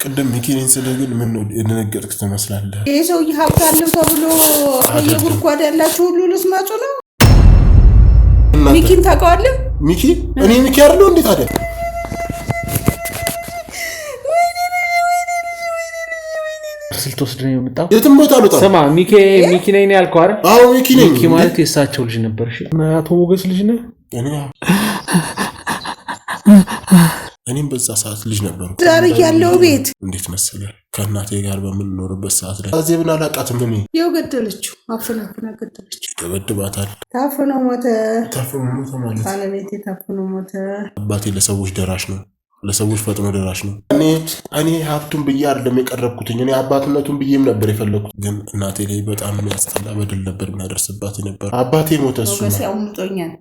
ቅድም ሚኪኔን ስለግል ምን ነው የደነገጥክ ትመስላለህ? ይሄ ሰውዬ ሀብት አለው ተብሎ የጉድጓድ ያላችሁ ሁሉ ልስማጩ ነው። ሚኪን ታውቀዋለህ? ሚኪ እኔ ሚኪ አይደለሁ እንዴ ታዲያ? ስልትወስድ ነው የመጣው። የትም ቦታ አልወጣም። ስማ ሚኪ ነኝ ያልከው አይደል? አዎ ሚኪ ነኝ። ሚኪ ማለት የእሳቸው ልጅ ነበር። እሺ አቶ ሞገስ ልጅ ነህ? እኔም በዛ ሰዓት ልጅ ነበርኩ። ዛሬ ያለው ቤት እንዴት መሰለህ ከእናቴ ጋር በምንኖርበት ሰዓት ላይ አዜብን አላውቃትም። እኔ ያው ገደለችው፣ አፍና ገደለችው። ደበድባታል። ታፍኖ ሞተ ማለት ባለቤቴ ታፍኖ ሞተ። አባቴ ለሰዎች ደራሽ ነው፣ ለሰዎች ፈጥኖ ደራሽ ነው። እኔ ሀብቱን ብዬ አይደለም የቀረብኩትኝ፣ እኔ አባትነቱን ብዬም ነበር የፈለኩት። ግን እናቴ ላይ በጣም የሚያስጠላ በደል ነበር የሚያደርስባት ነበር። አባቴ ሞተ። እሱ ያውምጦኛል።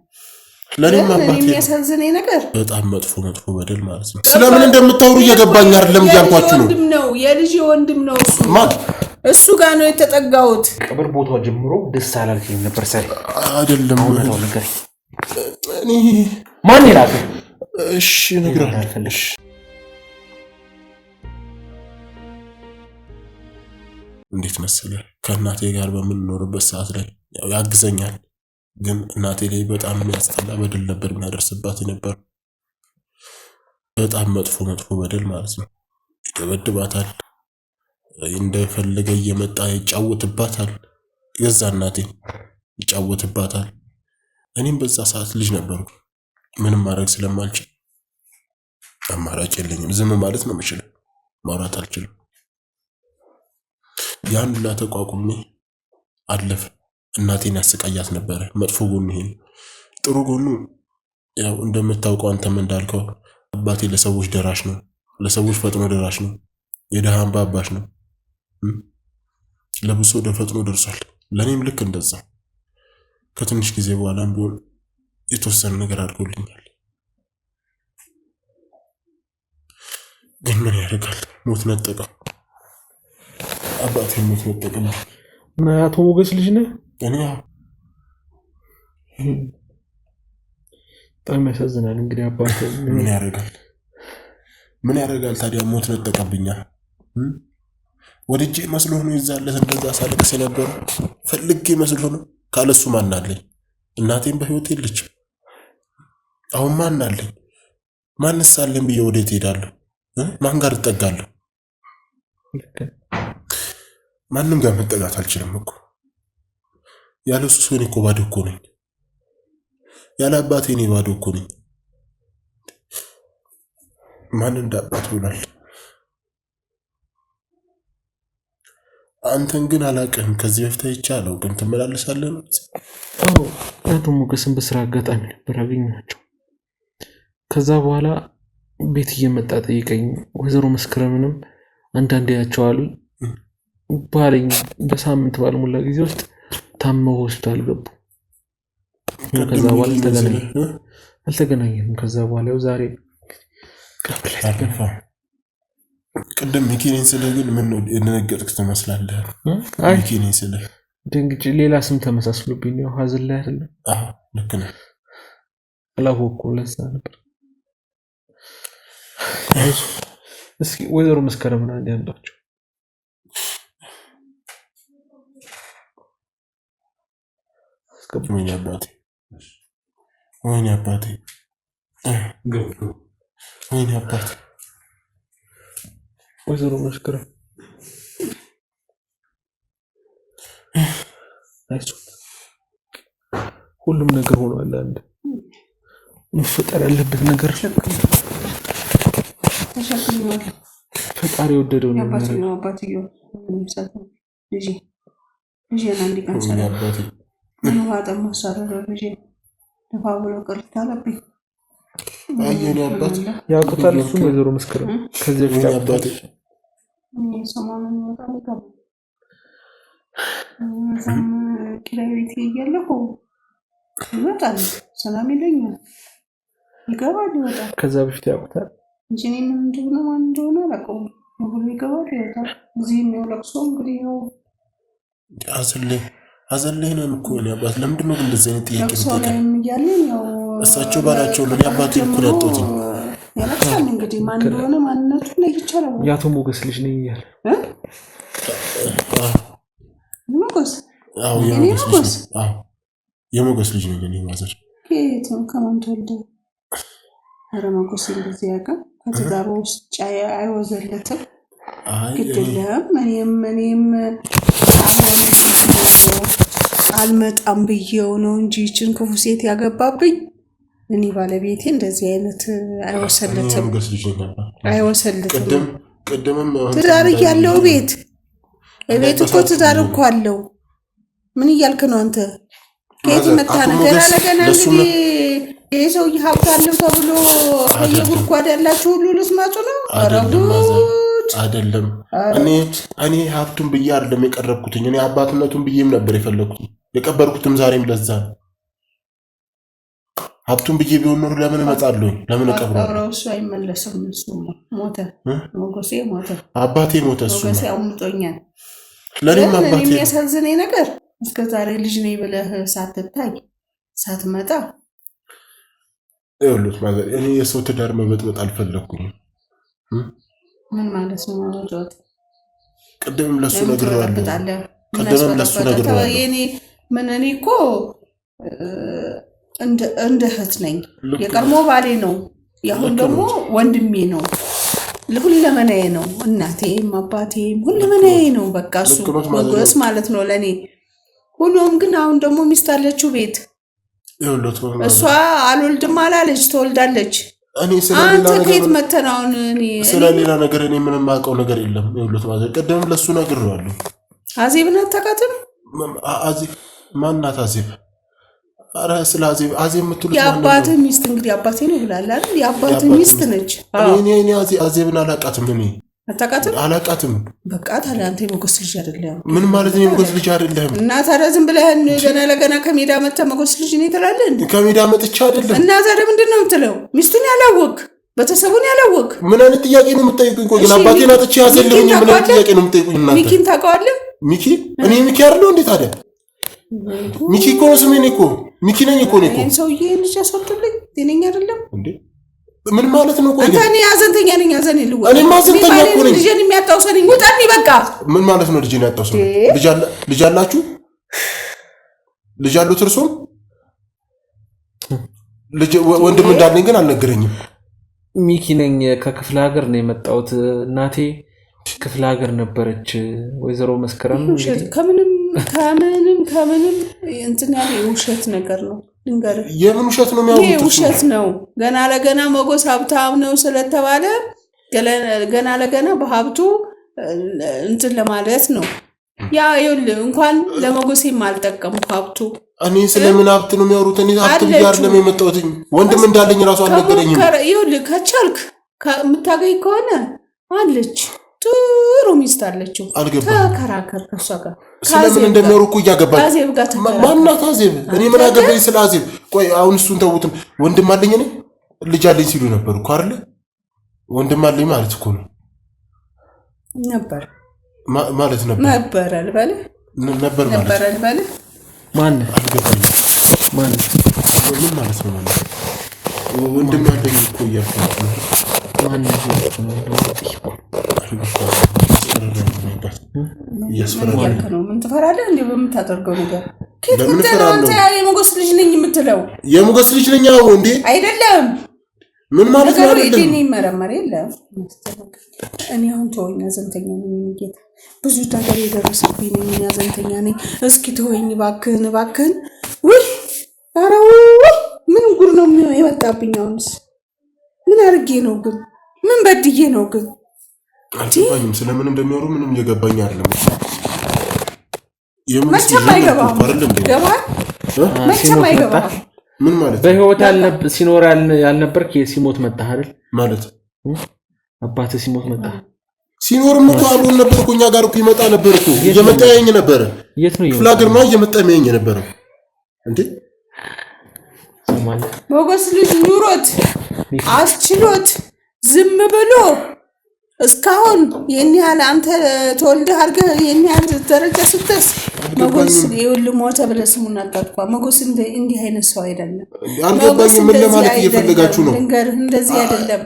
ለኔም አባቴ የሚያሳዝነኝ ነገር በጣም መጥፎ መበደል ማለት ነው። ስለምን እንደምታወሩ እየገባኝ አይደለም እያልኳችሁ ነው። ወንድም ነው፣ የልጅ ወንድም ነው። እሱ ጋር ነው የተጠጋሁት። ቀብር ቦታው ጀምሮ ደስ አላልከኝ ነበር። ሰሪ አይደለም ነው ነገር እኔ ማን ይላል? እሺ ነግረሃለሽ። እንዴት መሰለህ ከእናቴ ጋር በምንኖርበት ሰዓት ላይ ያግዘኛል። ግን እናቴ ላይ በጣም የሚያስጠላ በደል ነበር የሚያደርስባት ነበር። በጣም መጥፎ በደል ማለት ነው። ይደበድባታል፣ እንደፈለገ እየመጣ ይጫወትባታል። ገዛ እናቴ ይጫወትባታል። እኔም በዛ ሰዓት ልጅ ነበርኩ። ምንም ማድረግ ስለማልችል አማራጭ የለኝም። ዝም ማለት ነው የምችለው፣ ማውራት አልችልም። ያን ሁላ ተቋቁሜ አለፈ። እናቴን ያስቀያት ነበር። መጥፎ ጎኑ ይሄ ነው። ጥሩ ጎኑ ያው እንደምታውቀው አንተም እንዳልከው አባቴ ለሰዎች ደራሽ ነው፣ ለሰዎች ፈጥኖ ደራሽ ነው። የደሃ አምባ አባሽ ነው። ለብሶ ፈጥኖ ደርሷል። ለኔም ልክ እንደዛ ከትንሽ ጊዜ በኋላም ቢሆን የተወሰነ ነገር አድርጎልኛል። ግን ምን ያደርጋል፣ ሞት ነጠቀው። አባቴ ሞት ነጠቀኝ። አቶ ሞገስ ልጅ ነህ? እኔ በጣም ያሳዝናል። እንግዲህ አባቴ ምን ያደርጋል ታዲያ፣ ሞት ነጠቀብኛ። ወድጄ መስሎ ነው ይዛለት እንደዛ ሳለቅስ የነበረው፣ ፈልጌ መስሎ ነው። ካለሱ ማን አለኝ? እናቴም በህይወት የለችም። አሁን ማን አለኝ? ማንስ አለኝ ብዬ ወዴት ሄዳለሁ? ማን ጋር እጠጋለሁ? ማንም ጋር መጠጋት አልችልም እኮ። ያለ እሱ እኔ እኮ ባዶ እኮ ነኝ። ያለ አባቴ እኔ ባዶ እኮ ነኝ። ማን እንዳባት ይውላል? አንተን ግን አላውቅህም። ከዚህ በፊት አይቻለሁ። ግን ትመላለሳለህ ነው? አዎ አቶ ሞገስን በስራ አጋጣሚ ነበር አገኘኋቸው። ከዛ በኋላ ቤት እየመጣ ጠይቀኝ። ወይዘሮ መስከረምንም አንዳንዴ ያቸዋሉ ባለኝ። በሳምንት ባልሞላ ጊዜ ውስጥ ታመው ሆስፒታል ገቡ። ከዛ በኋላ አልተገናኘንም። ከዛ በኋላ ያው ዛሬ ቅድም ሚኪኔን ስልህ ግን ምን ነው የደነገጥክ ትመስላለህ? ሚኪኔን ስልህ ደንግጬ ሌላ ስም ተመሳስሎብኝ ነው። ሀዘን ላይ አይደለም። አዎ ልክ ነህ። አላወኩም። ለዛ ነበር። እስኪ ወይዘሮ መስከረምን አንድ ያምጣቸው። ወይኔ አባቴ ወይዘሮ መስከረም ሁሉም ነገር ሆኗል። አንድ መፈጠር ያለበት ነገር ፈጣሪ የወደደው ነው። ያውቁታል እሱን ወይዘሮ መስከረም ከዚህ በፊት አባቴ ኪራይ ቤት እያለሁ ይመጣል፣ ሰላም ይለኛል፣ ይገባል፣ ይወጣል። ከዛ በፊት ያውቁታል እንጂ እኔ እንደሆነ ማን እንደሆነ አላውቀውም። ሁሉ ይገባል፣ ይወጣል። እዚህ የሚያለቅሶ እንግዲህ ያው አዘለኝ ነው እኮ ነው። አባት ለምንድን ነው እንደዚህ አይነት ጥያቄ የምትጠይቀኝ? እሳቸው ባላቸው ለኔ አባቴ እኮ ያጣሁት ያለቅሳል። እንግዲህ ማን እንደሆነ ማንነቱን ለይቻለው የአቶ ሞገስ ልጅ ነኝ እያለ ሞገስ የሞገስ ልጅ ነኝ እኔ ማዘር ከየትም ከማን ተወልደ ኧረ ሞገስ እንደዚህ ያውቃል ከትዳሩ ውስጥ አይወዘለትም ግድለም እኔም አልመጣም ብዬው ነው እንጂ ይችን ክፉ ሴት ያገባብኝ እኔ ባለቤቴ እንደዚህ አይነት አይወሰልትም ትዳር ያለው ቤት እኮ ትዳር እኮ አለው ምን እያልክ ነው አንተ ከየት መጣ ነው ገና እንግዲህ ይሄ ሰውዬ ሀብት አለው ተብሎ ከየጉድጓድ ያላችሁ ሁሉ ልትመጡ ነው አይደለም እኔ ሀብቱን ብዬ አይደለም የቀረብኩትኝ እኔ አባትነቱን ብዬም ነበር የፈለኩት የቀበርኩትም ዛሬም ለዛ ሀብቱን ብዬ ቢሆን ኖሮ ለምን እመጣለሁ ለምን እቀብራለሁ እሱ አይመለስም እሱ ሞተ ሞገሴ ሞተ አባቴ ሞተ እሱ ሞገሴ አምልጦኛል ለኔም አባቴ የሚያሳዝነኝ ነገር እስከ ዛሬ ልጅ ነኝ ብለህ ሳትታይ ሳትመጣ ይኸውልህ ማለት እኔ የሰው ትዳር መበጥበጥ አልፈለኩም ምን ማለት ነው ማለት ቀደምም ለሱ ነግሬዋለሁ እኔ እኮ እንደ እህት ነኝ የቀድሞ ባሌ ነው ያሁን ደግሞ ወንድሜ ነው ሁለመናዬ ነው እናቴም አባቴም ሁለመናዬ ነው በቃ እሱ ሞገስ ማለት ነው ለኔ ሁሉም ግን አሁን ደግሞ ሚስት አለችው ቤት እሷ አልወልድም አላለች ትወልዳለች እኔ ስለሌላ ነገር እኔ ምንም አውቀው ነገር የለም ይኸውልህ ማለት ቀደም ለሱ ነግሬዋለሁ አዜብን አታውቃትም አዜብ ማናት አዜብ ኧረ ስለ አዜብ የምትሉት የአባትህ ሚስት እንግዲህ አባቴ ነው ብላል አይደል የአባትህ ሚስት ነች እኔ አዜብን አላውቃትም እኔ አላውቃትም በቃ ታዲያ አንተ የሞገስ ልጅ አይደለም ምን ማለት ነው የሞገስ ልጅ አይደለም እና ታዲያ ዝም ብለህ ገና ከሜዳ መጥተህ ሞገስ ልጅ ነኝ ትላለህ እንዴ ከሜዳ መጥቼ አይደለም እና ታዲያ ምንድን ነው የምትለው ሚስቱን ያላወቅ ቤተሰቡን ያላወቅ ምን አይነት ጥያቄ ነው የምትጠይቁኝ ቆይ ግን አባቴን አጥቼ ያሰልኝ ምን አይነት ጥያቄ ነው የምትጠይቁኝ እናንተ ሚኪን ታውቀዋለህ ሚኪ እኔ ሚኪ አይደለሁ እንዴ ታዲያ ሚኪ እኮ ነው ስሜ እኮ ሚኪ ነኝ እኮ ነው እኔ ሰውዬ ልጅ ያስወጡልኝ ጤነኛ አይደለም እንዴ ምን ማለት ነው ቆይ አንተ እኔ አዘንተኛ ነኝ አዘን ይልው እኔ ማዘንተኛ እኮ ነኝ ልጅን የሚያጣውሰኝ ውጣኒ በቃ ምን ማለት ነው ልጅን ያጣውሰኝ ልጅ አላችሁ ልጅ አሉት እርሶም ልጅ ወንድም እንዳለኝ ግን አልነገረኝም ሚኪ ነኝ ከክፍለ ሀገር ነው የመጣሁት እናቴ ክፍለ ሀገር ነበረች ወይዘሮ መስከረም ከምንም እንትን ያለ ውሸት ነገር ነው ድንገርህ የምን ውሸት ነው የሚያወሩት ውሸት ነው ገና ለገና ሞገስ ሀብታም ነው ስለተባለ ገና ለገና በሀብቱ እንትን ለማለት ነው ያ ይኸውልህ እንኳን ለሞገሴም አልጠቀሙ ሀብቱ እኔ ስለምን ሀብት ነው የሚያወሩት እኔ ሀብት ጋር ለመመጣሁት ወንድም እንዳለኝ ራሱ አልነገረኝም ይኸውልህ ከቻልክ የምታገኝ ከሆነ አለች ጥሩ ሚስት አለችው ተከራከር ከሷ ጋር ስለምን እንደሚያወሩ እኮ እያገባኝ ማናት አዜብ እኔ ምን አገባኝ ስለ አዜብ ቆይ አሁን እሱን ተውትም ወንድም አለኝ እኔ ልጅ አለኝ ሲሉ ነበር እኮ አይደል ወንድም አለኝ ማለት እኮ ነው ነበር ማለት ነበር አልበለ ነበር አልበለ ማን አልገባኝ ማን ምን ማለት ነው ማለት ወንድም አለኝ እኮ እያልኩ ነው ማን ነው ምን ትፈራለህ እንዴ በምታደርገው ነገር ለምን ፈራለሁ የሞገስ ልጅ ነኝ የምትለው የሞገስ ልጅ ነኝ አዎ እንዴ አይደለም ምን ማለት ነው አይደለም እኔ መረመር የለም እኔ አሁን ተወኝ አዘንተኛ ነኝ ጌታ ብዙ ነገር የደረሰብኝ ነኝ አዘንተኛ ነኝ እስኪ ተወኝ እባክህን ውይ ኧረ ምን ጉር ነው የመጣብኝ አሁንስ ምን አድርጌ ነው ግን ምን በድዬ ነው ግን አልገባኝም ስለምን እንደሚያወሩ ምንም እየገባኝ አይደለም መቼም አይገባም መቼም አይገባም ምን ማለት በህይወት ሲኖር ያልነበርክ ሲሞት መጣህ አይደል ማለት አባትህ ሲሞት መጣ ሲኖርም እኮ አብሮን ነበር እኮ እኛ ጋር እኮ ይመጣ ነበር እኮ እየመጣ ያየኝ ነበር የት ነው ፍላገር ነው እየመጣ ያየኝ ነበር እንዴ ሞገስ ልጅ ኑሮት አስችሎት ዝም ብሎ እስካሁን ይሄን ያህል አንተ ተወልደህ አድርገህ ይሄን ያህል ደረጃ ስትደርስ ሞገስ ይኸውልህ ሞተ ብለህ ስሙን አጣጥፋ። ሞገስ እንዲህ አይነት ሰው አይደለም። አልገባኝም። ምን ለማለት እየፈለጋችሁ ነው? ልንገርህ፣ እንደዚህ አይደለም።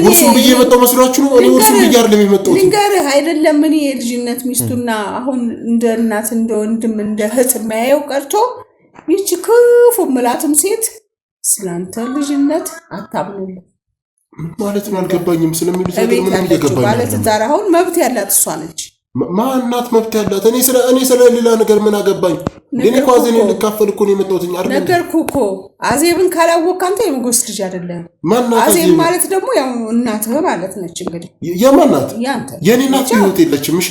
ውርሱን ብዬ የመጣው መስሏችሁ ነው? እኔ ውርሱን ብዬ አይደለም የመጣሁት። ልንገርህ አይደለም። እኔ የልጅነት ሚስቱና አሁን እንደ እናት እንደ ወንድም እንደ እህት የማያየው ቀርቶ ይቺ ክፉ ምላትም ሴት ስላንተ ልጅነት አታምኑልህ ማለት ነው። አልገባኝም። ስለሚሉት ነገር ምን እየገባኝ ማለት ዛሬ አሁን መብት ያላት እሷ ነች። ማናት መብት ያላት? እኔ ስለ ሌላ ነገር ምን አገባኝ? እኔ እኮ አዜብን ልካፈል እኮ ነው የመጣሁት አይደል? ነገርኩህ እኮ አዜብን ካላወቅህ አንተ የሞገስ ልጅ አይደለም። አዜብ ማለት ደግሞ ያው እናትህ ማለት ነች። እንግዲህ የማን ናት? የኔ እናት በህይወት የለችም። እሺ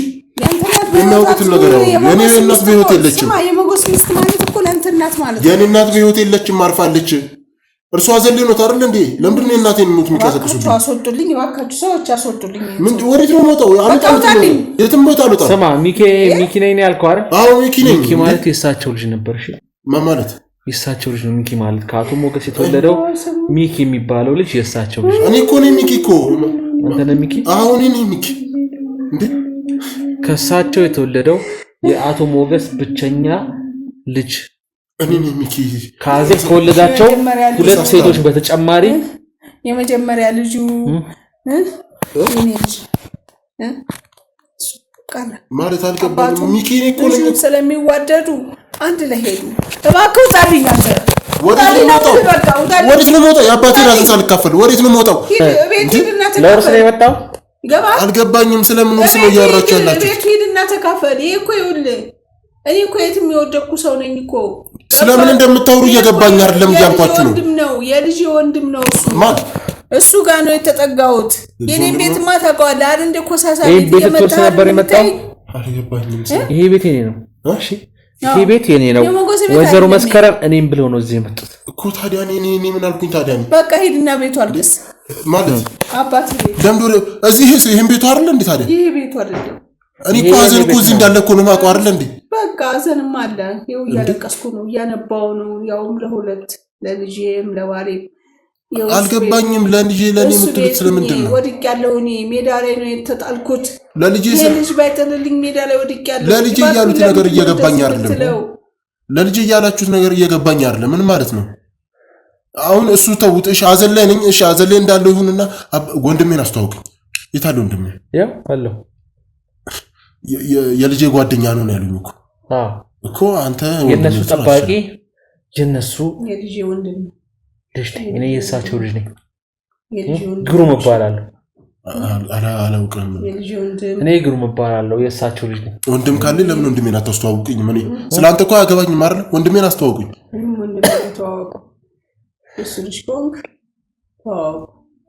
የማውቁትን ነገር ነው። የኔ እናት በህይወት የለችም። የሞገስ ሚስት ማለት እኮ ለአንተ እናት ማለት ነው። የኔ እናት በህይወት የለችም፣ አርፋለች። እርሷ ዘሌ ነው አይደል እንዴ? ለምንድን ነው እናቴን ሞት የሚያሰቅሱብኝ? አስወጡልኝ እባካችሁ ሰዎች አስወጡልኝ። ምን ወዴት ነው የምወጣው? አልወጣም፣ የትም ቦታ አልወጣም። ስማ ሚኪ ነኝ ያልከው አይደል? አዎ ሚኪ ነኝ። ሚኪ ማለት የእሳቸው ልጅ ነበር። እሺ ማለት የእሳቸው ልጅ ነው ሚኪ ማለት። ከአቶ ሞገስ የተወለደው ሚኪ የሚባለው ልጅ የእሳቸው ልጅ። እኔ እኮ ነኝ ሚኪ እኮ። አንተ ነህ ሚኪ? አዎ እኔ ነኝ ሚኪ። እንዴ ከእሳቸው የተወለደው የአቶ ሞገስ ብቸኛ ልጅ እኔ ነኝ ሚኪ። ከአዜብ ከወለዳቸው ሁለት ሴቶች በተጨማሪ የመጀመሪያ ልጁ እኔ ልጅ ማለት አልገባኝም። ሚኪ እኔ እኮ ነኝ። ስለሚዋደዱ አንድ ላይ ሄዱ። እባክህ ውጣልኝ አንተ። ወዴት ነው የምወጣው? የአባቴን ራስን ሳልካፈል ወዴት ነው የምወጣው? ለእርስ ነው የመጣው። አልገባኝም። ስለምን ውርስ ነው እያወራችሁ ያላችሁ? ቤት ሂድና ተካፈል። ይሄ እኮ ይኸውልህ እኔ እኮ የትም የወደቅኩ ሰው ነኝ እኮ። ስለምን እንደምታወሩ እየገባኝ አይደለም እያልኳችሁ ነው። የልጅ ወንድም ነው እሱ ጋር ነው የተጠጋሁት። የኔን ቤትማ ታውቀዋለህ አይደል? እንደ ኮሳሳ ቤት የመጣ ነበር የመጣው። ይሄ ቤት የኔ ነው። እሺ ይሄ ቤት የኔ ነው። ወይዘሮ መስከረም እኔም ብለው ነው እዚህ የመጡት እኮ። ታዲያ እኔ ምን አልኩኝ ታዲያ? በቃ ሂድና ቤቱ አልቅስ ማለት አባት ቤት ደምዶ እዚህ ይሄን ቤቱ አይደል እንዴ? ታዲያ ይሄ ቤቱ አይደለም። እኔ እኮ ሀዘን እኮ እዚህ እንዳለ እኮ ነው የማውቀው አይደል እንዴ? በቃ ሀዘንም አለ። ይኸው እያለቀስኩ ነው፣ እያነባው ነው። ያውም ለሁለት ለልጄም ለባሌም። አልገባኝም። ለልጄ ለኔ የምትሉት ስለምንድን ነው? ወድቄያለሁ። እኔ ሜዳ ላይ ነው የተጣልኩት። ለልጄ ልጅ ባይጥልልኝ ሜዳ ላይ ወድቄያለሁ። ለልጄ እያሉት ነገር እየገባኝ አይደለም። ለልጄ እያላችሁት ነገር እየገባኝ አይደለም። ምን ማለት ነው? አሁን እሱ ተውት። እሺ ሀዘን ላይ ነኝ። እሺ ሀዘን ላይ እንዳለው ይሁንና ወንድሜን አስተዋውቅኝ። የት አለ ወንድሜ? ያው አለው የልጄ ጓደኛ ነው ያሉኝ እኮ አንተ የነሱ ጠባቂ የነሱ የልጄ ወንድም ልጅ ነኝ እኔ የእሳቸው ልጅ ነኝ። ግሩም እባላለሁ። አላውቅም። እኔ ግሩም እባላለሁ የእሳቸው ልጅ ነኝ። ወንድም ካለ ለምን ወንድሜን አታስተዋውቅኝ? ምን ስለአንተ እኮ አያገባኝም አይደል? ወንድሜን አስተዋውቅኝ።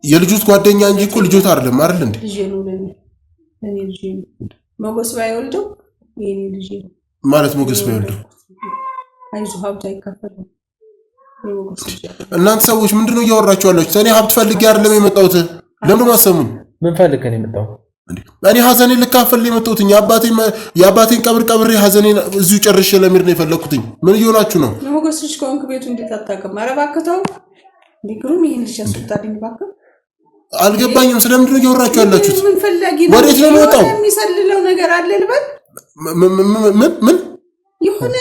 የልጁት ጓደኛ እንጂ እኮ ልጆት አይደለም አይደል እንዴ? ሞገስ ባይወልደው የኔ ልጅ ማለት ሞገስ ባይወልደው አይዞህ ሀብት አይካፈልም። እናንተ ሰዎች ምንድነው እያወራችሁ ያላችሁት? እኔ ሀብት ፈልጌ አይደለም የመጣሁት። ለምን ማሰሙኝ? ምን ፈልገህ ነው የመጣው? እኔ ሀዘኔን ልካፈል የመጣሁት የአባቴን ቀብር ቀብሬ ሀዘኔን እዚሁ ጨርሼ ለሚሄድ ነው የፈለኩት። ምን እየሆናችሁ ነው? የሞገስ ልጅ ከሆንክ ቤቱ እንዴት አታውቅም? ኧረ እባክህ ተው። ግሩም ይሄን ልጅ አስወጣልኝ እባክህ። አልገባኝም። ስለምንድን ነው እያወራችሁ ያላችሁት? ምን ፈላጊ ነው? ወዴት ነው የምወጣው? የሚሰልለው ነገር አለ ልበል? ምን የሆነ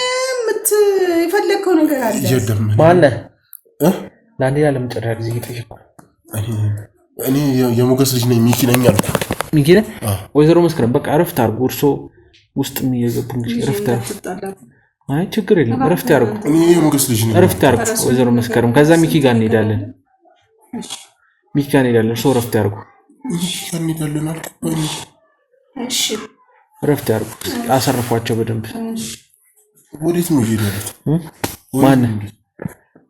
የፈለግከው ነገር አለ? ማነህ? ለአንዴና ለመጨረሻ ጊዜ እየጠየኩህ እኔ የሞገስ ልጅ ነኝ። ሚኪ ነኝ አልኩ። ሚኪ ነህ? ወይዘሮ መስከረም በቃ እረፍት አድርጉ። እርሶ ውስጥም እየገቡ እንግዲህ እረፍት አይ ችግር የለም እረፍት ያድርጉ። እኔ የሞገስ ልጅ ነኝ። እረፍት ያድርጉ ወይዘሮ መስከረም። ከዛ ሚኪ ጋር እንሄዳለን። ሚኪ ጋር እንሄዳለን። እርሶ እረፍት ያድርጉ። እሺ እረፍት ያድርጉ። አሰርፏቸው በደንብ። ወዴት ነው እየሄዱት?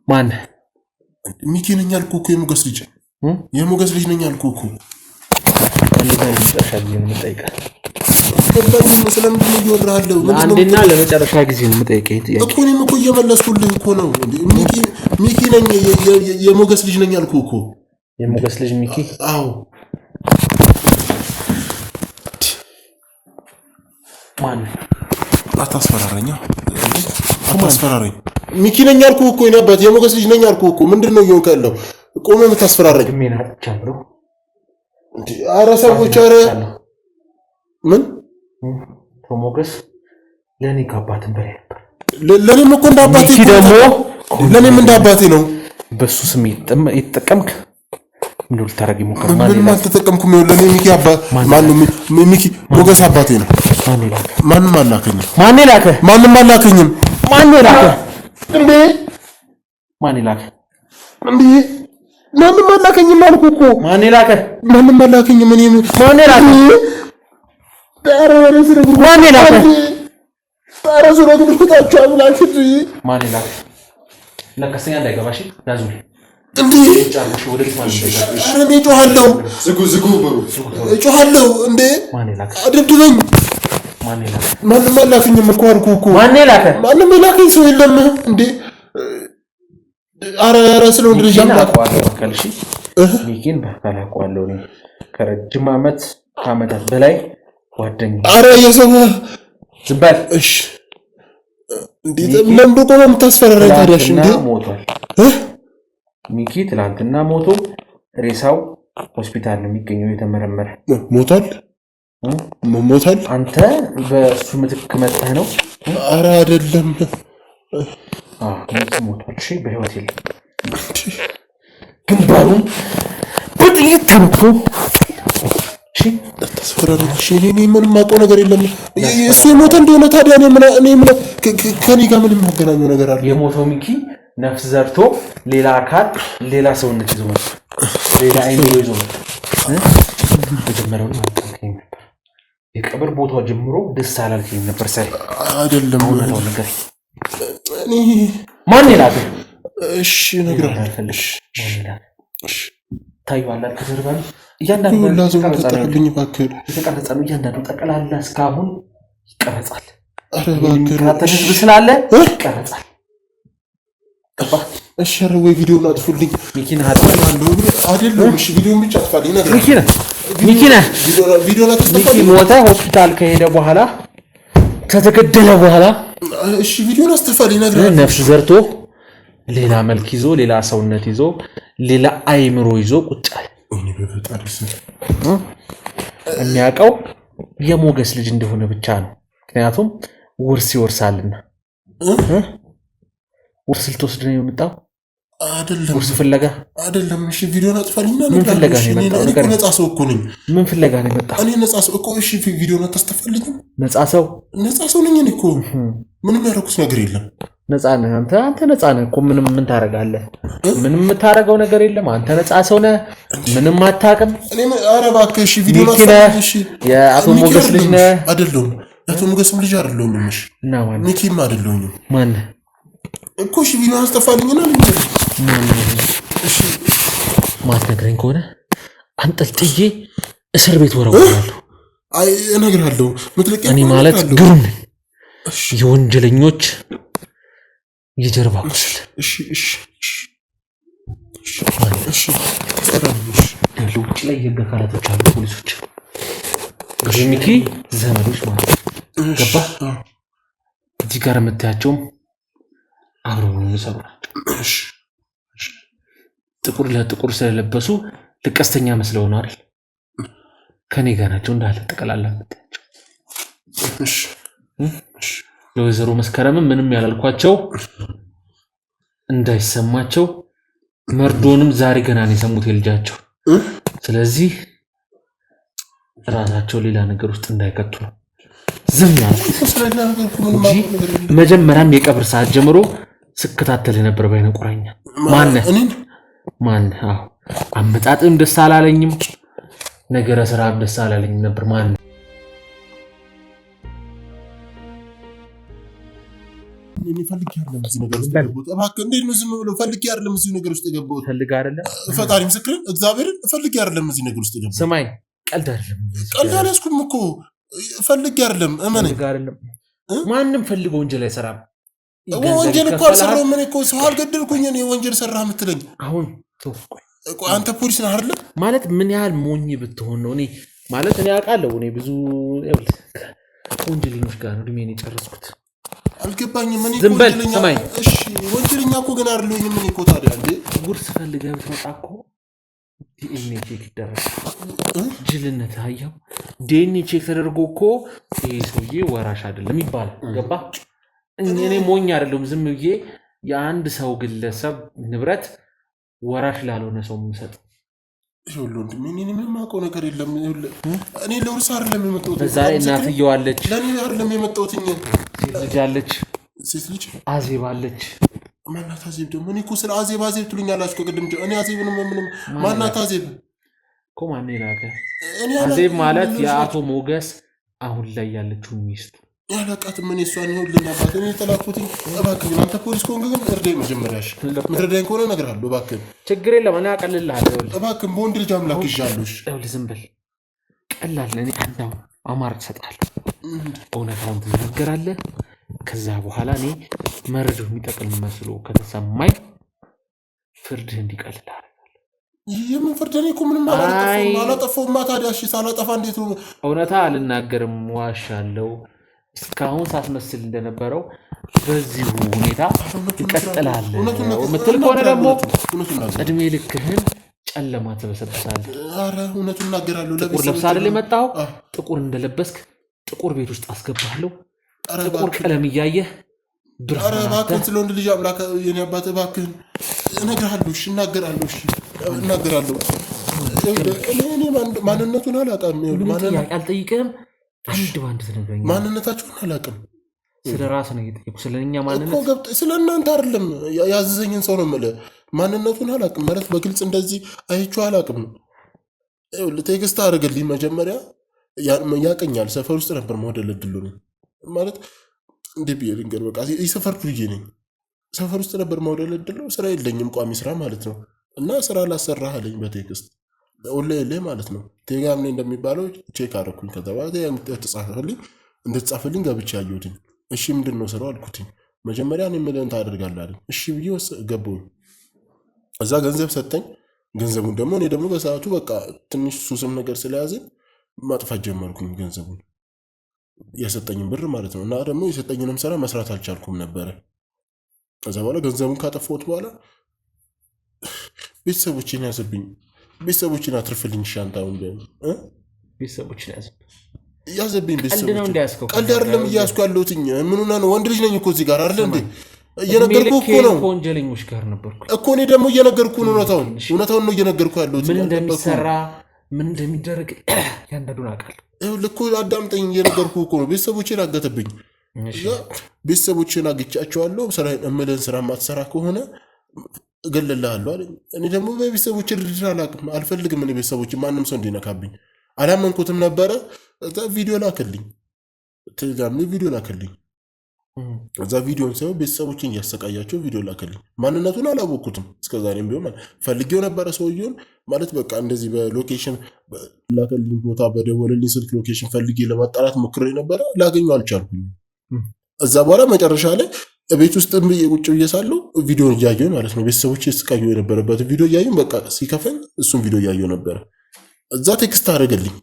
ማነህ? ሚኪ ነኝ አልኩህ እኮ። የሞገስ ልጅ ነኝ አልኩህ እኮ። ለመጨረሻ ጊዜ ነው የምጠይቀህ። ስለምንድን ነው እያወራለሁ? አንዴና ለመጨረሻ ጊዜ ነው የምጠይቀህ እኮ። እኔም እኮ እየመለስኩልህ እኮ ነው። ሚኪ ነኝ የሞገስ ልጅ ነኝ አልኩህ እኮ። የሞገስ ልጅ ሚኪ? አዎ። ማነህ? አታስፈራረኛ። አታስፈራረኝ። ሚኪ ነኝ አልኩህ እኮ። የነበት የሞገስ ልጅ ነኝ አልኩህ እኮ። ምንድን ነው እየሆንክ ያለው? ቆመህ የምታስፈራረኝ? ወንድሜን አጥቻለሁ። ኧረ ሰዎች ኧረ ምን ሞገስ ለኔ ከአባትም በላይ ነበር። ለኔም እኮ እንደ አባቴ ደግሞ ለኔም እንደ አባቴ ነው። በሱ ስም ይተጠቀምክ ምን ልታረግ ይሞክር? ምንም አልተጠቀምኩም። ለኔ ሚኪ ማነው? ሚኪ ሞገስ አባቴ ነው። ማንም አላከኝም። ማን ላከ? ማንም አላከኝም። ማን ላከ እንዴ? ማን ላከ እንዴ? ማንም አላከኝም አልኩ እኮ። ማን ላከ? ማንም አላከኝም። እኔ ማን ላከ? ማን ላከ? ታረሱ ነው ትልቁታችሁ አምላክ እንጂ ማን ላከ? ለከሰኛ እንዳይገባሽ ያዙ እንዴ? እኔ ጮሃለሁ። ዝጉ በሩ ጮሃለሁ። እንዴ አድርድረኝ። ማንም አላከኝም እኮ አልኩ እኮ። ማን ላከ? ማንም የላከኝ ሰው የለም እንዴ? ኧረ ስለሆነ ልጅ አልሽ ሚኪን ባካላቋለው ነው ከረጅም ዓመታት በላይ ጓደኛ። ኧረ የሰው ዝባል እሺ እንዴ ለምዶ ቆሞ የምታስፈራራኝ ታዲያሽ? እንዴ ሞቷል ሚኪ ትላንትና ሞቶ ሬሳው ሆስፒታል ነው የሚገኘው የተመረመረ። ሞቷል። አንተ በሱ ምትክ መጣህ ነው? ኧረ አይደለም። ሞቷል። እሺ በህይወት የለም። ግንባሩን በጥይት ተመቶ ተስፈራራሽ። እኔ ምንም አውቀው ነገር የለም። እሱ የሞተ እንደሆነ ታዲያ እኔ ምን ከኔ ጋር ምንም የሚያገናኘው ነገር አለ? የሞተው ሚኪ ነፍስ ዘርቶ ሌላ አካል ሌላ ሰውነት ይዞ መጣ። ሌላ አይምሮ ይዞ መጣ። መጀመሪያውን አልጠንከኝ ነበር። የቀብር ቦታው ጀምሮ ደስ አላልከኝ ነበር። ሳይ አይደለም ነው ነገር እኔ ማን ይላል? እሺ ነግረሃለሁ። እሺ ታይዋለህ። ከጀርባን እያንዳንዱ ተቀረጸልኝ እባክህ። የተቀረጸ ነው እያንዳንዱ ጠቅላላ እስካሁን ይቀረጻል። ኧረ እባክህ ህዝብ ስላለ ይቀረጻል። እሺ ኧረ ወይ ቪዲዮውን አጥፉልኝ። ሚኪና አይደለም። እሺ ቪዲዮውን ብቻ አጥፋልኝ። ሚኪና ቪዲዮውን ሚኪ ሞተ ሆስፒታል ከሄደ በኋላ ከተገደለ በኋላ እሺ ቪዲዮውን አስተፋልኝ። ነፍስ ዘርቶ ሌላ መልክ ይዞ ሌላ ሰውነት ይዞ ሌላ አይምሮ ይዞ ቁጭ አለ። የሚያውቀው የሞገስ ልጅ እንደሆነ ብቻ ነው። ምክንያቱም ውርስ ይወርሳልና። ውርስ ልትወስድ ነው የመጣው? አይደለም። ውርስ ፍለጋ አይደለም። እሺ ቪዲዮውን አጥፋልኝና ምን ፍለጋ ነው የመጣው? እኔ ነፃ ሰው እኮ ነኝ። ምን ፍለጋ ነው የመጣው? እኔ ነፃ ሰው እኮ። እሺ ቪዲዮውን አታስተፋልኝም? ነፃ ሰው ነኝ እኔ እኮ። ምንም ያደረኩት ነገር የለም። ነፃ ነህ አንተ ነፃ ነህ እኮ። ምን ታረጋለህ? ምንም የምታረገው ነገር የለም። አንተ ነፃ ሰው ነህ። ምንም አታውቅም። ኧረ እባክህ እሺ ቪዲዮውን አጥፋልኝ። እሺ የአቶ ሞገስ ልጅ ነህ? አይደለሁም። የአቶ ሞገስም ልጅ አይደለሁም። እሺ እና ማን? ሚኪም አይደለሁም። ማን እኮ? እሺ ቪዲዮውን አስጠፋልኝና እሺ ማትነግረኝ ከሆነ አንጠልጥዬ እስር ቤት ወረውራለሁ። አይ እነግርሃለሁ። እኔ ማለት ግሩም ነኝ። የወንጀለኞች የጀርባ ቁስል። ውጭ ላይ የህግ አካላቶች አሉ፣ ፖሊሶች፣ ሚኪ ዘመዶች ማለት ነው። ገባህ? እዚህ ጋር የምታያቸውም አብረው የሚሰሩ ናቸው። ጥቁር ለጥቁር ስለለበሱ ልቀስተኛ መስለው ነው አይደል? ከኔ ጋር ናቸው እንዳለ ጠቅላላ የምታያቸው። ለወይዘሮ መስከረምም ምንም ያላልኳቸው እንዳይሰማቸው መርዶንም ዛሬ ገና ነው የሰሙት የልጃቸው። ስለዚህ ራሳቸው ሌላ ነገር ውስጥ እንዳይከቱ ነው ዝም ያልኩት። መጀመሪያም የቀብር ሰዓት ጀምሮ ስከታተል ነበር በአይነ ቁራኛ። ማነህ? አዎ አመጣጥም ደስ አላለኝም፣ ነገረ ስራም ደስ አላለኝም ነበር። ማነህ? እኔ ፈልጌ አይደለም እዚህ ነገር ውስጥ የገባሁት። እባክህ እንዴት ነው ዝም ብለው? ፈልጌ አይደለም እዚህ ነገር ውስጥ የገባሁት። ፈልጌ አይደለም፣ ፈጣሪ ምስክርን እግዚአብሔርን ፈልጌ አይደለም እዚህ ነገር ውስጥ የገባሁት። ስማኝ፣ ቀልድ አይደለም። ቀልድ አልያዝኩም እኮ። ፈልጌ አይደለም፣ እመነኝ። ማንም ፈልጎ ወንጀል አይሰራም። ወንጀል እኮ አልሰራሁም እኔ እኮ። ሰው አልገደልኩኝ እኔ። ወንጀል ሰራህ የምትለኝ አሁን አንተ ፖሊስ ነህ አይደለ? ማለት ምን ያህል ሞኝ ብትሆን ነው? እኔ ማለት እኔ አውቃለሁ። እኔ ብዙ ወንጀለኞች ጋር ነው እድሜን የጨረስኩት። አልገባኝም። እኔ ዝም በል ስማኝ። እሺ ወንጀለኛ እኮ ግን አይደለሁኝም እኔ እኮ። ታዲያ እንዴ ጉርስ ፈልገህ ብትመጣ እኮ ዲኤንኤ ቼክ ይደረጋል። ጅልነት አየው። ዲኤንኤ ቼክ ተደርጎ እኮ ይሄ ሰውዬ ወራሽ አይደለም ይባላል። ገባ? እኔ ሞኝ አይደለም ዝም ብዬ የአንድ ሰው ግለሰብ ንብረት ወራሽ ላልሆነ ሰው የምሰጥ ምን የማውቀው ነገር የለም። እኔ ለውርስ አይደለም የመጣሁት። በዛ ላይ እናትየው አለች፣ ለኔ አይደለም የመጣሁት። ሴት ልጅ አለች፣ ሴት ልጅ አዜብ አለች። ማናት አዜብ ደግሞ? እኔ እኮ ስለ አዜብ ትሉኛላችሁ ከቅድም። እኔ አዜብ ምንም ማናት አዜብ እኮ ማን ይላከ? አዜብ ማለት የአቶ ሞገስ አሁን ላይ ያለችው ሚስቱ ያለቃትም። እኔ እሷን ይሁን አባት እኔ ተላኩትኝ። እባክህ አንተ ፖሊስ ከሆንክ ግን እርዳኝ። መጀመሪያሽ ምትረዳኝ ከሆነ እነግርሃለሁ። እባክህ ችግር የለም እኔ አቀልልሃለሁ። እባክህ በወንድ ልጅ አምላክ ይዣለሽ። ዝም ብል ቀላል። እኔ አንዳው አማራጭ እሰጥሃለሁ። እውነታውን ትናገራለህ። ከዛ በኋላ እኔ መረጃው የሚጠቅል መስሎ ከተሰማኝ ፍርድህ እንዲቀልል አደርጋለሁ። የምን ፍርድ? እኔ እኮ ምንም አላጠፋሁም። ታዲያ እሺ ሳላጠፋ እንዴት ነው? እውነታ አልናገርም፣ ዋሻለሁ። እስካሁን ሳስመስል እንደነበረው በዚሁ ሁኔታ ትቀጥላለህ የምትል ከሆነ ደግሞ እድሜ ልክህን ጨለማ ትበሰብሳለህ። ኧረ እውነቱን እናገራለሁ። ጥቁር ለብሰህ አይደል የመጣኸው? ጥቁር እንደለበስክ ጥቁር ቤት ውስጥ አስገባለሁ። ጥቁር ቀለም እያየህ ኧረ እባክህን ስለ ወንድ ልጅ አምላክ የኔ አባት እባክህን እነግርሃለሁ። እሺ እናገራለሁ። እሺ እናገራለሁ። እኔ ማንነቱን አላውቅም። አልጠይቅህም። አንድ ባንድ ትነግረኛለህ። ማንነታችሁን አላውቅም። ስለ ራስህ ነው እየጠየኩህ። ስለ እኛ ማንነት እኮ ስለ እናንተ አይደለም። ያዘዘኝን ሰው ነው የምልህ። ማንነቱን አላውቅም ማለት በግልጽ እንደዚህ አይቼው አላውቅም። ቴክስት አድርግልኝ መጀመሪያ። ያቀኛል። ሰፈር ውስጥ ነበር መወደል እድሉ ነው ማለት እንዴ ብዬ ልንገር። በቃ የሰፈርኩ ልጄ ነኝ። ሰፈር ውስጥ ነበር መወደል እድሉ። ስራ የለኝም ቋሚ ስራ ማለት ነው። እና ስራ ላሰራህ አለኝ በቴክስት ኦንላይን ላይ ማለት ነው። ቴሌግራም ላይ እንደሚባለው ቼክ አደረኩኝ። ከተባለ እንድትጻፍልኝ ገብቼ ያየሁትኝ። እሺ ምንድን ነው ስራው አልኩትኝ። መጀመሪያ እኔ የምልህን ታደርጋለህ አለኝ። እሺ ብዬ ገባሁኝ። እዛ ገንዘብ ሰጠኝ። ገንዘቡን ደግሞ እኔ ደግሞ በሰዓቱ በቃ ትንሽ ሱስም ነገር ስለያዘኝ ማጥፋት ጀመርኩኝ ገንዘቡን፣ የሰጠኝን ብር ማለት ነው። እና ደግሞ የሰጠኝንም ስራ መስራት አልቻልኩም ነበረ። ከዛ በኋላ ገንዘቡን ካጠፋሁት በኋላ ቤተሰቦችን ያዘብኝ። ቤተሰቦችን አትርፍልኝ ሻንጣውን ቤተሰቦችን ያዘብኝ። ቤተሰቦችን ቀልድ አይደለም እያያዝኩ ያለሁትኝ። ምኑና ነው? ወንድ ልጅ ነኝ እኮ እዚህ ጋር አይደለ እንዴ? እየነገርኩ እኮ ነው። ከወንጀለኞች ጋር ነበርኩ እኮ እኔ ደግሞ እየነገርኩ ነው። እውነታውን ነው እየነገርኩ ያለሁት። ምን እንደሚሰራ ምን እንደሚደረግ ያንዳንዱን አውቃለሁ። ልኮ አዳምጠኝ። እየነገርኩ እኮ ነው። ቤተሰቦችን አገተብኝ። ቤተሰቦችን አግቻቸዋለሁ። እምልህን ስራ ማትሰራ ከሆነ እገልልሃለሁ አለኝ። እኔ ደግሞ በቤተሰቦች ድርድር አላውቅም፣ አልፈልግም። እኔ ቤተሰቦች ማንም ሰው እንዲነካብኝ አላመንኩትም ነበረ። እዛ ቪዲዮ ላክልኝ፣ ቴሌግራም ላይ ቪዲዮ ላክልኝ። እዛ ቪዲዮን ሳይሆን ቤተሰቦችን እያሰቃያቸው ቪዲዮ ላክልኝ። ማንነቱን አላወቅኩትም እስከዛሬም ቢሆን ማለት ፈልጌው ነበረ ሰውየውን ማለት በቃ እንደዚህ በሎኬሽን ላክልኝ ቦታ በደወለልኝ ስልክ ሎኬሽን ፈልጌ ለማጣራት ሞክሬ ነበረ፣ ላገኘው አልቻልኩኝ። እዛ በኋላ መጨረሻ ላይ ቤት ውስጥ ቁጭ ብዬ ሳለሁ ቪዲዮን እያየሁ ማለት ነው። ቤተሰቦች ስቃዩ የነበረበት ቪዲዮ እያየሁ በቃ ሲከፈኝ እሱን ቪዲዮ እያየሁ ነበረ። እዛ ቴክስት አደረገልኝ።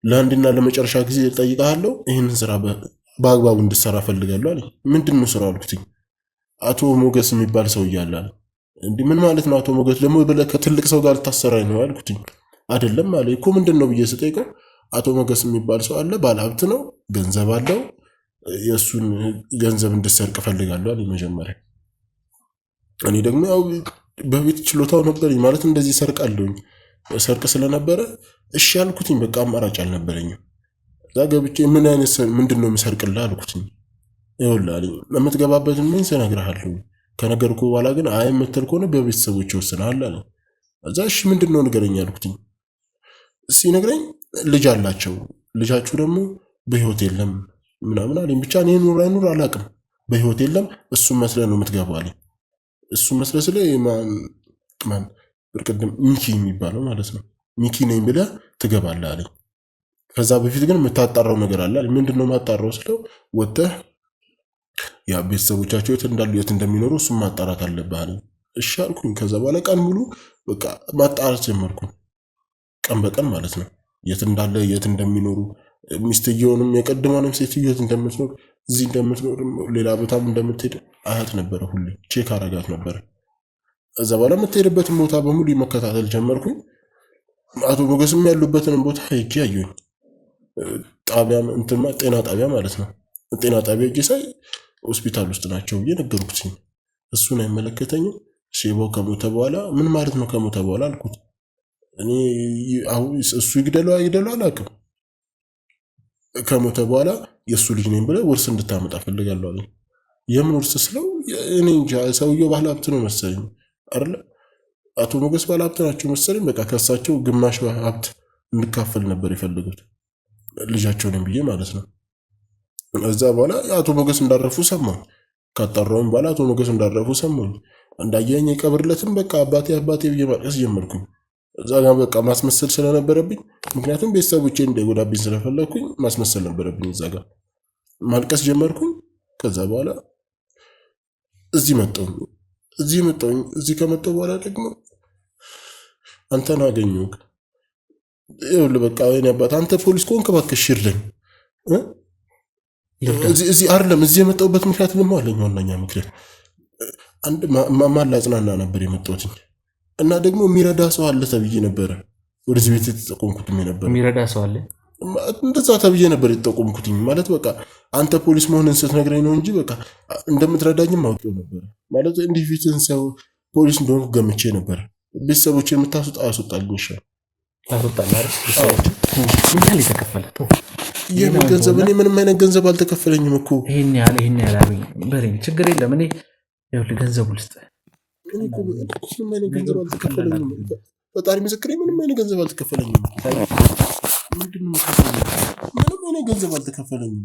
ለአንድና ለመጨረሻ ጊዜ እጠይቅሃለሁ፣ ይህንን ስራ በአግባቡ እንድሰራ ፈልጋለሁ አለኝ። ምንድን ነው ስራው አልኩትኝ። አቶ ሞገስ የሚባል ሰው እያለ አለ። እንዲህ ምን ማለት ነው? አቶ ሞገስ ደግሞ ከትልቅ ሰው ጋር ልታሰራኝ ነው አልኩትኝ። አይደለም አለ እኮ። ምንድን ነው ብዬ ስጠይቀው አቶ ሞገስ የሚባል ሰው አለ፣ ባለሀብት ነው፣ ገንዘብ አለው፣ የእሱን ገንዘብ እንድሰርቅ ፈልጋለሁ አለኝ መጀመሪያ። እኔ ደግሞ ያው በቤት ችሎታው ነበር ማለት እንደዚህ ሰርቃለሁኝ። ሰርቅ ስለነበረ እሺ አልኩትኝ። በቃ አማራጭ አልነበረኝም። እዛ ገብቼ ምንድን ነው የምሰርቅልህ አልኩትኝ። ይኸውልህ አለኝ የምትገባበትን ምን እነግርሃለሁ፣ ከነገርኩ በኋላ ግን አይ የምትል ከሆነ በቤተሰቦች ይወስናል አለኝ። እዛ እሺ ምንድን ነው ንገረኝ አልኩትኝ። ሲነግረኝ ልጅ አላቸው፣ ልጃችሁ ደግሞ በህይወት የለም ምናምን አለኝ። ብቻ እኔ ኑር አይኑር አላውቅም፣ በህይወት የለም። እሱም መስለህ ነው የምትገባው አለኝ። እሱም መስለህ ስለ ማን ቅድም ሚኪ የሚባለው ማለት ነው። ሚኪ ነኝ ብለህ ትገባለህ አለኝ። ከዛ በፊት ግን የምታጣራው ነገር አለ አለኝ። ምንድን ነው የማጣራው ስለው ወጥተህ ያ ቤተሰቦቻቸው የት እንዳሉ የት እንደሚኖሩ እሱም ማጣራት አለብህ አለኝ። እሺ አልኩኝ። ከዛ በኋላ ቀን ሙሉ በቃ ማጣራት ጀመርኩኝ፣ ቀን በቀን ማለት ነው። የት እንዳለ የት እንደሚኖሩ ሚስትየውንም የቀድሞውንም ሴትዮ የት እንደምትኖር እዚህ እንደምትኖር ሌላ ቦታም እንደምትሄድ አያት ነበረ። ሁሌ ቼክ አረጋት ነበረ። እዛ በኋላ የምትሄድበትን ቦታ በሙሉ መከታተል ጀመርኩኝ። አቶ ሞገስም ያሉበትን ቦታ ሄጄ አየሁኝ። ጣቢያም ጤና ጣቢያ ማለት ነው። ጤና ጣቢያ ሄጄ ሳይ ሆስፒታል ውስጥ ናቸው ብዬ ነገርኩት። እሱን አይመለከተኝም። ሼባው ከሞተ በኋላ ምን ማለት ነው ከሞተ በኋላ አልኩት። እኔ እሱ ይግደለው አይግደለው አላውቅም። ከሞተ በኋላ የእሱ ልጅ ነኝ ብለህ ውርስ እንድታመጣ ፈልጋለሁ አለኝ። የምን ውርስ ስለው እኔ እንጃ ሰውየው ባለ ሀብት ነው መሰለኝ አይደለ? አቶ ሞገስ ባለ ሀብት ናቸው መሰለኝ። በቃ ከሳቸው ግማሽ ሀብት እንድካፈል ነበር የፈለጉት ልጃቸው ነኝ ብዬ ማለት ነው። እዛ በኋላ አቶ ሞገስ እንዳረፉ ሰማሁ። ካጣራውም በኋላ አቶ ሞገስ እንዳረፉ ሰማሁ። እንዳየኝ የቀብርለትም በቃ አባቴ ብዬ ማልቀስ ጀመርኩኝ። እዛ ጋር በቃ ማስመሰል ስለነበረብኝ፣ ምክንያቱም ቤተሰቦቼ እንዳይጎዳብኝ ስለፈለግኩኝ ማስመሰል ነበረብኝ። እዛ ጋር ማልቀስ ጀመርኩኝ። ከዛ በኋላ እዚህ መጣሁ። እዚህ ከመጣሁ በኋላ ደግሞ አንተን አገኘሁህ። ይኸውልህ በቃ ወይኔ አባት አንተ ፖሊስ ከሆንክ እባክህ ሽርልኝ። እዚህ አይደለም እዚህ የመጣሁበት ምክንያት ደግሞ አለኝ። ዋናኛ ምክንያት አንድ ማን ላጽናና ነበር የመጣሁት እና ደግሞ የሚረዳ ሰው አለ ተብዬ ነበረ ወደዚህ ቤት የተጠቆምኩትም ነበር። የሚረዳ ሰው አለ እንደዛ ተብዬ ነበር የተጠቆምኩትኝ። ማለት በቃ አንተ ፖሊስ መሆንን ስትነግረኝ ነው እንጂ በቃ እንደምትረዳኝም አውቄው ነበር። ማለት እንዲህ ፊትን ሰው ፖሊስ እንደሆንኩ ገምቼ ነበር። ቤተሰቦችን የምታስወጣ አስወጣልኝ ይሻል ታስወጣለህ። ምን ያህል የተከፈለ የምን ገንዘብ? እኔ ምንም አይነት ገንዘብ አልተከፈለኝም እኮ። ይሄን ያህል አሉኝ በለኝ፣ ችግር የለም። እኔ ይኸውልህ ገንዘቡ ልስጥ። ምንም አይነት ገንዘብ አልተከፈለኝም። ፈጣሪ ምስክሬ፣ ምንም አይነት ገንዘብ አልተከፈለኝም። ምንም አይነት ገንዘብ አልተከፈለኝም።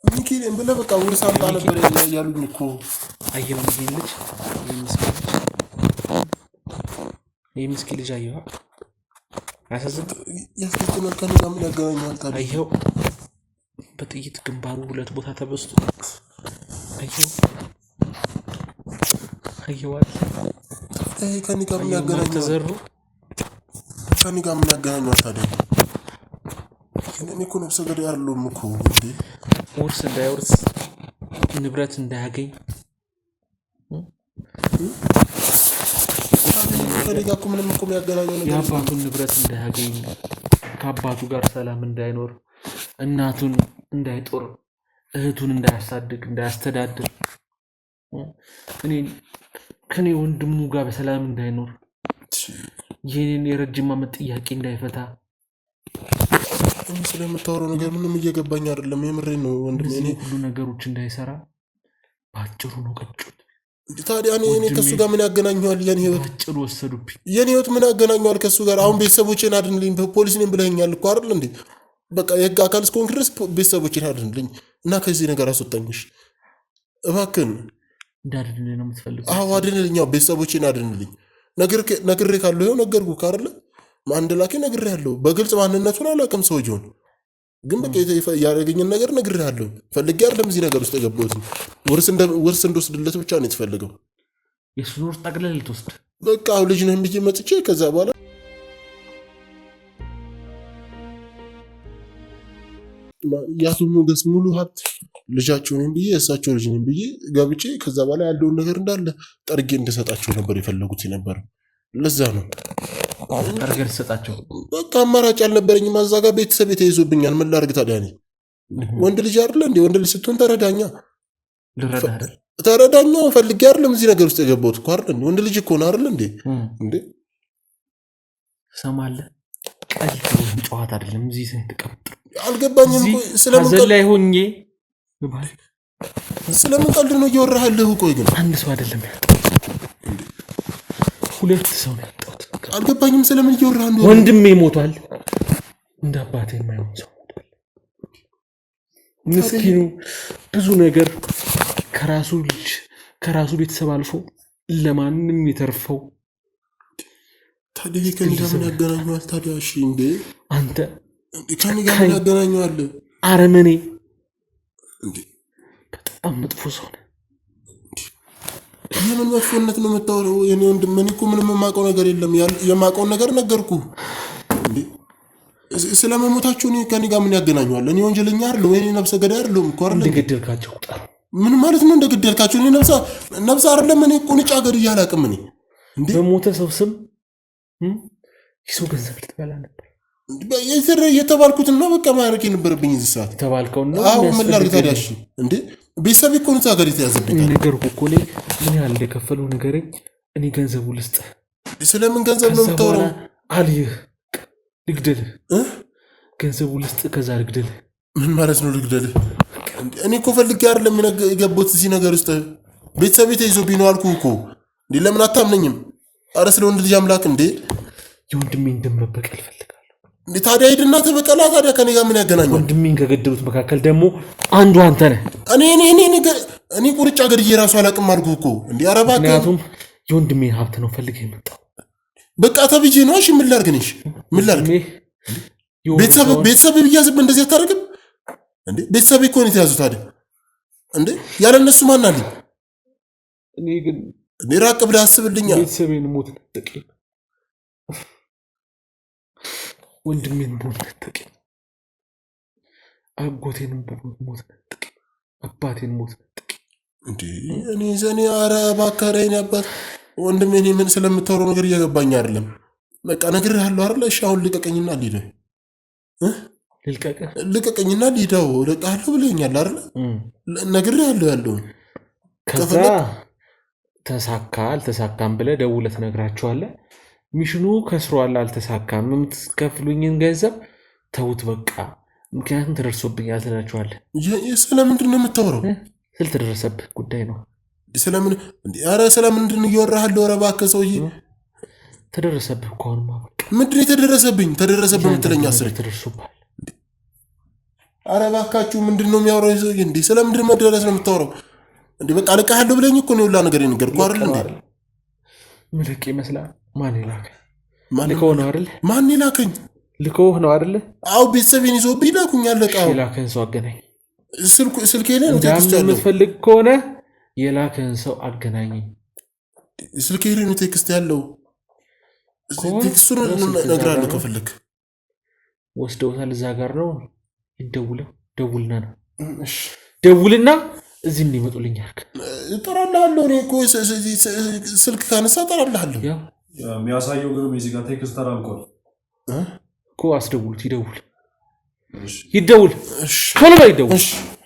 ሚኪን ብለህ በቃ ውርስ አምጣ ነበር ያሉኝ እኮ። አየሁ ይህ ምስኪን ልጅ አየሁ። ያስገድናል። ከእኔ ጋር ምን ያገናኘዋል ታዲያ? አየሁ በጥይት ግንባሩ 2 ቦታ ተበስቶ አየዋል። ከእኔ ጋር ምን ያገናኘዋል? ተዘሩ ከእኔ ጋር ምን ያገናኘዋል ታዲያ? እኔ እኮ ነፍሰ ገዳይ አይደለሁም እኮ። ውርስ እንዳይወርስ ንብረት እንዳያገኝ ከእኔ ጋር እኮ ምንም እኮ የሚያገናኘው ነገር የአባቱን ንብረት እንዳያገኝ፣ ከአባቱ ጋር ሰላም እንዳይኖር፣ እናቱን እንዳይጦር፣ እህቱን እንዳያሳድግ እንዳያስተዳድር፣ ከኔ ወንድሙ ጋር በሰላም እንዳይኖር፣ ይህንን የረጅም ዓመት ጥያቄ እንዳይፈታ። ስለምታወራው ነገር ምንም እየገባኝ አይደለም። የምሬን ነው ወንድሜ። እኔ ሁሉ ነገሮች እንዳይሰራ ባጭሩ ነው ቀጩት። ታዲያ እኔ ከሱ ጋር ምን ያገናኘዋል? የኔ ህይወት ባጭሩ ወሰዱብኝ። የኔ ህይወት ምን ያገናኘዋል ከሱ ጋር? አሁን ቤተሰቦቼን አድንልኝ ፖሊስ ነኝ ብለኸኛል እኮ አይደል እንዴ? በቃ የህግ አካል እስከሆንክ ድረስ ቤተሰቦቼን አድንልኝ እና ከዚህ ነገር አስወጣኝሽ እባክህን። እንዳድንልኝ ነው የምትፈልገው? አዎ አድንልኝ። ያው ቤተሰቦቼን አድንልኝ። ነግሬ ካለው ይኸው ነገርኩህ አይደለ? አንድ ላኪ ነግሬሃለሁ። በግልጽ ማንነቱን አላውቅም ሰውዬውን፣ ግን በቃ ያደረገኝን ነገር ነግሬሃለሁ። ፈልጌ አይደለም እዚህ ነገር ውስጥ የገባሁት። ውርስ እንደወስድለት ብቻ ነው የተፈለገው። የእሱን ውርስ ጠቅልለህ ልትወስድ? በቃ አሁን ልጅ ነህ ብዬ መጥቼ ከዛ በኋላ የአቶ ሞገስ ሙሉ ሀብት ልጃቸው ነኝ ብዬ የእሳቸው ልጅ ነኝ ብዬ ገብቼ ከዛ በኋላ ያለውን ነገር እንዳለ ጠርጌ እንደሰጣቸው ነበር የፈለጉት የነበረው። ለዛ ነው ጠርገህ ልትሰጣቸው። በቃ አማራጭ አልነበረኝም። እዛ ጋር ቤተሰብ የተይዞብኛል። ምን ላድርግ ታዲያ? እኔ ወንድ ልጅ አይደለ እንዴ? ወንድ ልጅ ስትሆን ተረዳኛ። ፈልጌ አይደለም እዚህ ነገር ውስጥ የገባሁት እኮ አይደል እንዴ? ወንድ ልጅ እኮ ነው አይደል እንዴ? ሰማለህ? ቀልድ ጨዋታ አይደለም። እዚህ ተቀምጥ። አልገባኝም እኮ ስለምን ቀልድ ነው እያወራህ ያለኸው? ቆይ ግን አንድ ሰው አይደለም ሁለት ሰው ነው ያጣሁት። አልገባኝም ስለምን እያወራህ ነው? ወንድሜ ሞቷል። እንደ አባቴ የማይሆን ሰው ሞቷል። ምስኪኑ ብዙ ነገር ከራሱ ቤተሰብ አልፎ ለማንም የተርፈው። ታዲያ ከኔ ጋር ምን ያገናኘዋል ታዲያ? እሺ እንዴ አንተ ከኔ ጋር ምን ያገናኘዋል? አረመኔ እንዴ! በጣም መጥፎ ሰው ነህ። የምን መጥፎነት ነው የምታወራው? የኔ ወንድም እኔ እኮ ምንም የማውቀው ነገር የለም። የማውቀውን ነገር ነገርኩህ እንዴ። ስለመሞታቸው እኔ ከኔ ጋር ምን ያገናኘዋል? እኔ ወንጀለኛ አይደለሁ ወይ? እኔ ነፍሰ ገዳይ አይደለሁም እኮ አይደል? እንደገደልካቸው ቁጠር። ምን ማለት ነው እንደገደልካቸው? እኔ ነፍስ አይደለም። እኔ ቁንጫ ገድዬ አላውቅም። እኔ እንዴ በሞተ ሰው ስም የሰው ገንዘብ ልትበላ ነበር የተባልኩትን ነው በቃ ማድረግ የነበረብኝ እዚህ ሰዓት የተባልከው ነው። አዎ ምን ላድርግ ታዲያ? እሺ እንዴ ቤተሰብ እኮ ነው ታገር የተያዘብኝ። እኔ ነገርኩህ እኮ እኔ ምን ያህል እንደከፈለው ንገረኝ። እኔ ገንዘቡ ልስጥ። ስለምን ገንዘብ ነው የምታወራው? አልይህ ልግደልህ። ገንዘቡ ልስጥ ከዛ ልግደልህ። ምን ማለት ነው ልግደልህ? እኔ እኮ ፈልጌ አይደለም የገባሁት እዚህ ነገር ውስጥ። ቤተሰብ ተይዞብኝ ነው አልኩህ እኮ። እንዴ ለምን አታምነኝም? ኧረ ስለ ወንድ ልጅ አምላክ እንዴ! የወንድሜን ደም መበቀል እፈልጋለሁ። እንዴ ታዲያ ሂድና ተበቀላ። ታዲያ ከኔ ጋር ምን ያገናኛል? ወንድሜን ከገደሉት መካከል ደግሞ አንዱ አንተ ነህ። እኔ ቁርጫ ገድዬ ራሱ አላውቅም አልኩህ እኮ። እንዴ ኧረ እባክህ። ምክንያቱም የወንድሜን ሀብት ነው ፈልገህ የመጣው። በቃ ተብዬ ነው። እሺ ምን ላድርግ? ነሽ ምን ላድርግ? ቤተሰብ ብያዝብ እንደዚህ አታደርግም እንዴ? ቤተሰብ እኮ ነው የተያዙት። ታዲያ እንዴ ያለ እነሱ ማን አለኝ? እኔ ግን እኔ ራቅ ብለህ አስብልኛ። ቤተሰቤን ሞት ነጠቀኝ፣ ወንድሜን ሞት ነጠቀኝ፣ አጎቴን ሞት ነጠቀኝ፣ አባቴን ሞት ነጠቀኝ። እንዴ እኔ ዘኔ ኧረ እባክህ ኧረ የእኔ አባት ወንድሜ፣ እኔ ምን ስለምታወራው ነገር እየገባኝ አይደለም። በቃ ነግሬሃለሁ አይደለ? እሺ አሁን ልቀቀኝና ልሂድ። ልቀቀኝና ልሂደው እለቅሃለሁ ብለኸኛል አይደለ? ነግሬሃለሁ ያለውን። ከዛ ተሳካ አልተሳካም ብለህ ደውለህ ትነግራቸዋለህ። ሚሽኑ ከስሯል፣ አልተሳካም፣ የምትከፍሉኝን ገንዘብ ተውት በቃ ምክንያቱም ተደርሶብኛል ትላቸዋለህ። ስለምንድን ነው የምታወራው? ስልተደረሰብህ ጉዳይ ነው። ስለምንድን እያወራሃለሁ? ኧረ እባክህ ሰውዬ ተደረሰብህ እኮ አሁንማ በቃ። ምንድን ነው የተደረሰብኝ? ተደረሰብህ የምትለኝ አስሬ ተደርሶብሃል። ኧረ እባካችሁ ምንድን ነው የሚያወራው ሰውዬ? እንዴ ስለምንድን መደረስ ነው የምታወራው? እንዴ በቃ ልቀሃለሁ ብለኝ እኮ ነው ሁላ ነገር የነገርኩህ አይደል? እንዴ ምልክ ይመስላል። ማን ይላከኝ? ልከው ነው አይደል? ማን ይላከኝ? ልከው ነው አይደል? አዎ ቤተሰቤን ይዞብኝ ይላኩኝ። አለቃ ይላከን ሰው አገናኝ። ስልኬ ላይ ነው ቴክስት ያለው። የምትፈልግ ከሆነ የላከን ሰው አገናኘኝ። ስልኬ ላይ ነው ቴክስት ያለው። ቴክስቱን እነግርሃለሁ ከፈለክ። ወስደውታል። እዛ ጋር ነው ደውልና ነው ደውልና እዚህ እንዲመጡልኝ አልክ። እጠራልሃለሁ። እኔ እኮ ስልክ ካነሳ እጠራልሃለሁ። የሚያሳየው ግን እዚህ ጋር ቴክስት ተላልኳል እኮ። አስደውሉት። ይደውል ቶሎ በይ ይደውል።